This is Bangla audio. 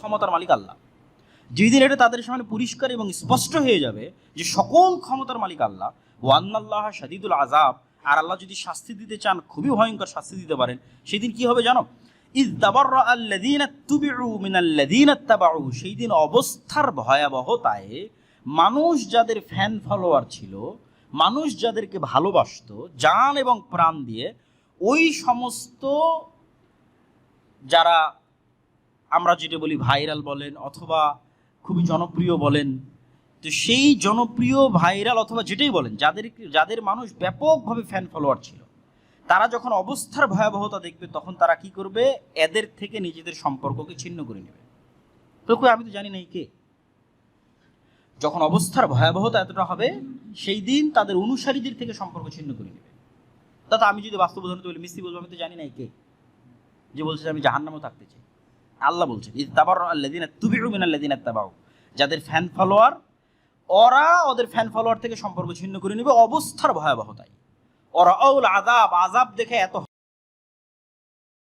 ক্ষমতার মালিক আল্লাহ। যেই দিন এটা তাদের সামনে পরিষ্কার এবং স্পষ্ট হয়ে যাবে যে সকল ক্ষমতার মালিক আল্লাহ, ওয়ান্নাল্লাহ শাদীদুল আযাব, আর আল্লাহ যদি শাস্তি দিতে চান খুবই ভয়ঙ্কর শাস্তি দিতে পারেন, সেই দিন কি হবে জানো? ইয তাবাররা আল্লাযীনা তুবিউ মিনাল্লাযীনা ইত্তাবাউ, সেই দিন অবস্থার ভয়াবহতায় মানুষ যাদের ফ্যান ফলোয়ার ছিল, মানুষ যাদেরকে ভালোবাসতো জান এবং প্রাণ দিয়ে, ওই সমস্ত যারা আমরা যেটা বলি ভাইরাল বলেন অথবা খুবই জনপ্রিয় বলেন, তো সেই জনপ্রিয় ভাইরাল অথবা যেটাই বলেন, যাদের মানুষ ব্যাপকভাবে ফ্যান ফলোয়ার ছিল, তারা যখন অবস্থার ভয়াবহতা দেখবে তখন তারা কি করবে? এদের থেকে নিজেদের সম্পর্ককে ছিন্ন করে নেবে। তো আমি তো জানি না এই কে। যখন অবস্থার ভয়াবহতা এতটা হবে, সেই দিন তাদের অনুসারীদের থেকে সম্পর্ক ছিন্ন করে নেবে। তাতে আমি যদি বাস্তব উদাহরণ বলি, মিস্ত্রি বলবো আমি তো জানি না এই কে, যে বলছে আমি জাহান্নামেও থাকতে চাই। আল্লাহ বলছেন ইয তাবাররা আল্লাযীনা তুবিউ মিনাল্লাযীনা ইত্তাবাউ, যাদের ফ্যান ফলোয়ার, ওরা ওদের ফ্যান ফলোয়ার থেকে সম্পর্ক ছিন্ন করে নেবে অবস্থার ভয়াবহতায়। ওরা আযাব দেখে এত